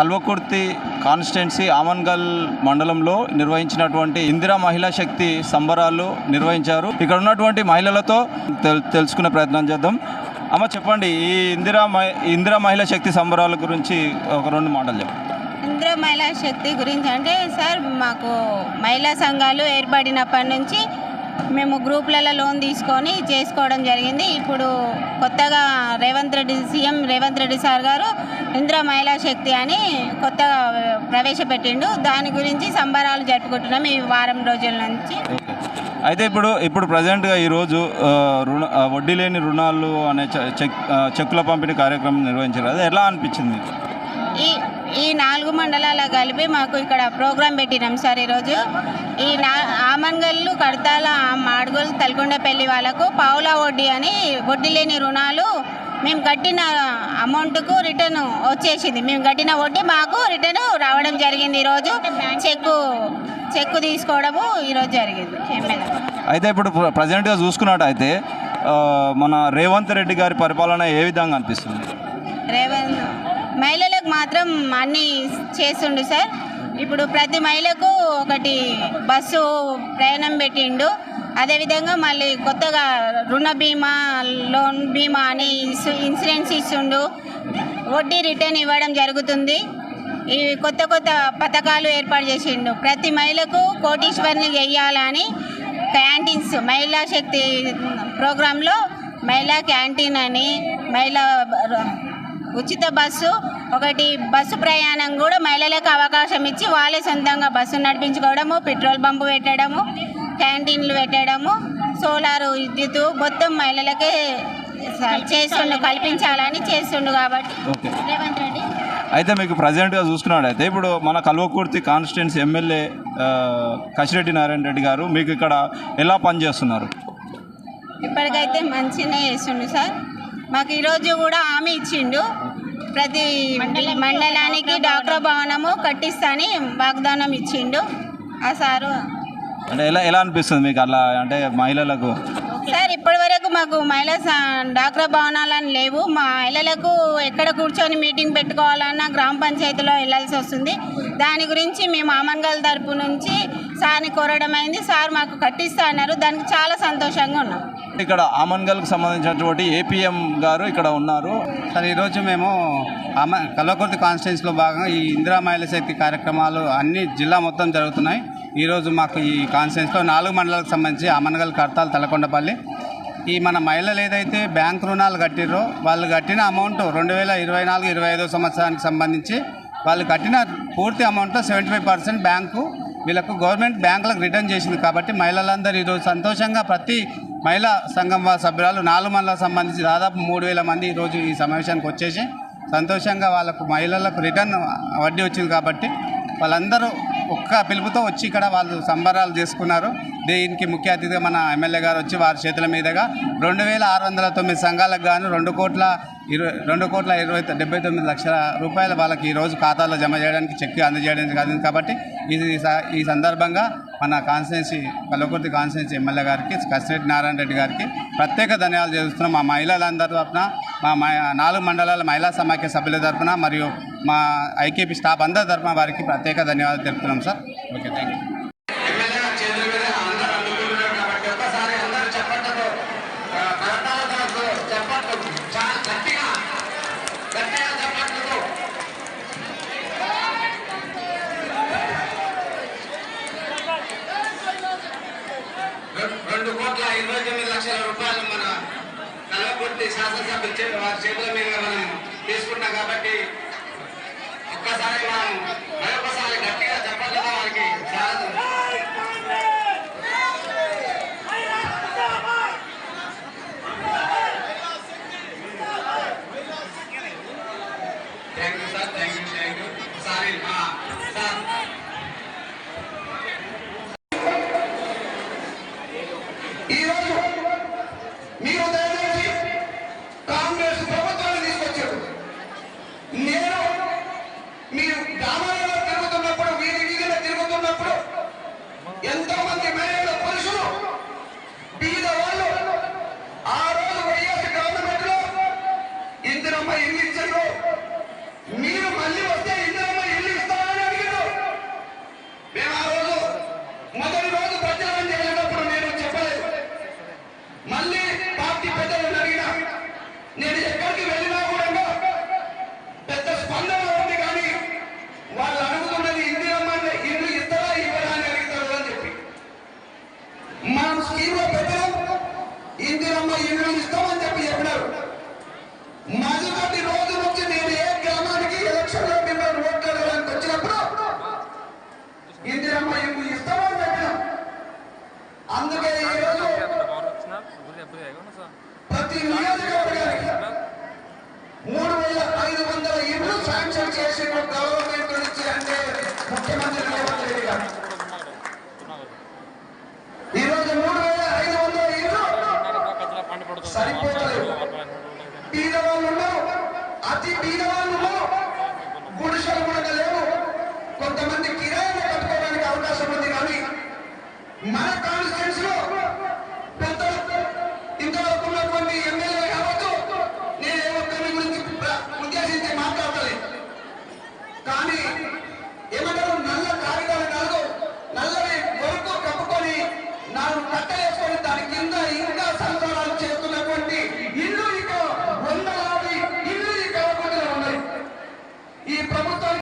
Kalwakurthy constituency Amangal మండలంలో నిర్వహించినటువంటి ఇందిరా మహిళా శక్తి సంబరాలు నిర్వహించారు. ఇక్కడ ఉన్నటువంటి మహిళలతో తెలుసుకునే ప్రయత్నం చేద్దాం. అమ్మ చెప్పండి, ఈ ఇందిరా మహిళా శక్తి సంబరాల గురించి ఒక 2 మాటలు చెప్పండి. ఇందిరా మహిళా శక్తి గురించి అంటే సార్, మాకు మహిళా సంఘాలు ఏర్పడినప్పటి నుంచి మేము గ్రూపులలో లోన్ తీసుకొని చేసుకోవడం జరిగింది. ఇప్పుడు కొత్తగా సీఎం రేవంత్ రెడ్డి సార్ గారు ఇందిరా మహిళా శక్తి అని కొత్తగా ప్రవేశపెట్టిండు. దాని గురించి సంబరాలు జరుపుకుంటున్నాం ఈ వారం రోజుల నుంచి. అయితే ఇప్పుడు ప్రజెంట్గా ఈరోజు వడ్డీ లేని రుణాలు అనే చెక్కుల పంపిణీ కార్యక్రమం నిర్వహించారు. అది ఎలా అనిపించింది? ఈ 4 మండలాల కలిపి మాకు ఇక్కడ ప్రోగ్రాం పెట్టినాం సార్. ఈరోజు ఈ ఆమన్గల్లు, కడతాల, మాడుగులు, తలకొండపల్లి వాళ్ళకు పావులా వడ్డీ అని వడ్డీ లేని రుణాలు మేము కట్టిన అమౌంట్కు రిటర్న్ వచ్చేసింది. మేము కట్టిన వడ్డీ మాకు రిటర్న్ రావడం జరిగింది. ఈరోజు చెక్కు తీసుకోవడము ఈరోజు జరిగింది. అయితే ఇప్పుడు ప్రజెంట్గా చూసుకున్నట్టు అయితే మన రేవంత్ రెడ్డి గారి పరిపాలన ఏ విధంగా అనిపిస్తుంది? మహిళలకు మాత్రం అన్నీ చేస్తుండు సార్. ఇప్పుడు ప్రతి మహిళకు ఒకటి బస్సు ప్రయాణం పెట్టిండు. అదేవిధంగా మళ్ళీ కొత్తగా రుణ బీమా, లోన్ బీమా అని ఇన్సూరెన్స్ ఇస్తుండు. వడ్డీ రిటర్న్ ఇవ్వడం జరుగుతుంది. ఈ కొత్త పథకాలు ఏర్పాటు చేసిండు. ప్రతి మహిళకు కోటీశ్వరిని చేయాలని క్యాంటీన్స్, మహిళా శక్తి ప్రోగ్రాంలో మహిళా క్యాంటీన్ అని, మహిళా ఉచిత బస్సు ప్రయాణం కూడా మహిళలకు అవకాశం ఇచ్చి వాళ్ళే సొంతంగా బస్సు నడిపించుకోవడము, పెట్రోల్ బంపు పెట్టడము, క్యాంటీన్లు పెట్టడము, సోలార్ విద్యుత్ మొత్తం మహిళలకే కల్పించాలని చేస్తుండు. కాబట్టి రేవంత్ రెడ్డి అయితే మీకు ప్రజెంట్గా చూసుకున్నట్టయితే ఇప్పుడు మన కల్వకుర్తి కాన్స్టిట్యున్సీ ఎమ్మెల్యే కసిరెడ్డి నారాయణ రెడ్డి గారు మీకు ఇక్కడ ఎలా పనిచేస్తున్నారు? ఇప్పటికైతే మంచిగానే చేస్తుండు సార్. మాకు ఈరోజు కూడా హామీ ఇచ్చిండు. ప్రతి మండలానికి డాక్టర్ భవనము కట్టిస్తాని వాగ్దానం ఇచ్చిండు ఆ సారు. అంటే ఎలా అనిపిస్తుంది మీకు అలా? అంటే మహిళలకు సార్ ఇప్పటి వరకు మాకు డాక్టర్ భవనాలని లేవు. మా మహిళలకు ఎక్కడ కూర్చొని మీటింగ్ పెట్టుకోవాలన్నా గ్రామ పంచాయతీలో వెళ్ళాల్సి వస్తుంది. దాని గురించి మేము ఆమన్గల్ తరపు నుంచి సార్ని కోరడం అయింది. సార్ మాకు కట్టిస్తా అన్నారు. దానికి చాలా సంతోషంగా ఉన్నాం. ఇక్కడ ఆమన్గల్కి సంబంధించినటువంటి ఏపీఎం గారు ఇక్కడ ఉన్నారు. సార్ ఈరోజు మేము కల్వకుర్తి కాన్స్టిట్యున్సీలో భాగంగా ఈ ఇందిరా మహిళా శక్తి కార్యక్రమాలు అన్ని జిల్లా మొత్తం జరుగుతున్నాయి. ఈరోజు మాకు ఈ కాన్స్టిట్యున్సీలో 4 మండలాలకు సంబంధించి ఆమన్గల్, కడతాల్, తలకొండపల్లి ఈ మన మహిళలు ఏదైతే బ్యాంక్ రుణాలు కట్టిరో వాళ్ళు కట్టిన అమౌంట్ 2024-25 సంవత్సరానికి సంబంధించి వాళ్ళు కట్టిన పూర్తి అమౌంట్లో 75% బ్యాంకు వీళ్ళకు గవర్నమెంట్ బ్యాంకులకు రిటర్న్ చేసింది. కాబట్టి మహిళలందరూ ఈరోజు సంతోషంగా ప్రతి మహిళా సంఘం సభ్యురాలు 4 మండలాలకు సంబంధించి దాదాపు 3000 మంది ఈరోజు ఈ సమావేశానికి వచ్చేసి సంతోషంగా వాళ్ళకు మహిళలకు రిటర్న్ వడ్డీ వచ్చింది. కాబట్టి వాళ్ళందరూ ఒక్క పిలుపుతో వచ్చి ఇక్కడ వాళ్ళు సంబరాలు చేసుకున్నారు. దీనికి ముఖ్య అతిథిగా మన ఎమ్మెల్యే గారు వచ్చి వారి చేతుల మీదుగా 2609 సంఘాలకు గాను 2,79 లక్షల రూపాయలు వాళ్ళకి ఈరోజు ఖాతాలో జమ చేయడానికి చెక్ అందజేయడానికి కాదు. కాబట్టి ఈ సందర్భంగా మన కాన్స్టిట్యున్సీ కల్వకుర్తి కాన్స్టిట్యున్సీ ఎమ్మెల్యే గారికి, కసిరెడ్డి నారాయణ రెడ్డి గారికి ప్రత్యేక ధన్యవాదాలు చేస్తున్నాం. మా మహిళలందరి తరఫున, మా 4 మండలాల మహిళా సమాఖ్య సభ్యుల తరఫున మరియు మా ఐకేపీ స్టాఫ్ అందరి తరఫున వారికి ప్రత్యేక ధన్యవాదాలు తెలుపుతున్నాం సార్. Okay, thank you. రూపాయలు మన కల్వకుర్తి శాసనసభ్యులు వారి చేతుల మీద మనం తీసుకుంటాం. కాబట్టి ఒక్కసారి మనం మరొకసారి గట్టిగా చెప్పట్లేదు వారికి thank you sir. Thank you. ఒకసారి సార్ మీరు దయచేసి కాంగ్రెస్ ప్రభుత్వాన్ని తీసుకొచ్చారు. నేను మీరు గ్రామాలలో తిరుగుతున్నప్పుడు, వీధిలో తిరుగుతున్నప్పుడు ఎంతో మంది మహిళలు, పురుషులు, బీద వాళ్ళు ఆ రోజు వైఎస్ గవర్నమెంట్ లో ఇందిరమ్మ ఇల్లు ఇచ్చారు. మీరు మళ్ళీ వస్తే ఇందిరమ్మ ఇందిరమ్మ ఇల్లు ఇస్తామని చెప్పినారు. మొదటి రోజు నుంచి నేను ఏ గ్రామానికి ఎలక్షన్ లో మిమ్మల్ని ఓట్లేయడానికి వచ్చినప్పుడు ఇందిరమ్మ ఇల్లు ఇస్తామని చెప్పినాం. అందుకే ఈరోజు ప్రతి నియోజకవర్గానికి 3,500 ఇళ్ళు శాంక్షన్ చేసి గవర్నమెంట్ నుంచి అంటే ముఖ్యమంత్రి రేవంత్ రెడ్డి గారు ఈరోజు 3,500 ఇళ్ళు సరిపోతలేదు. పేదవాళ్ళు ఉన్నారు, అతి పేదవాళ్ళు ఉన్నారు.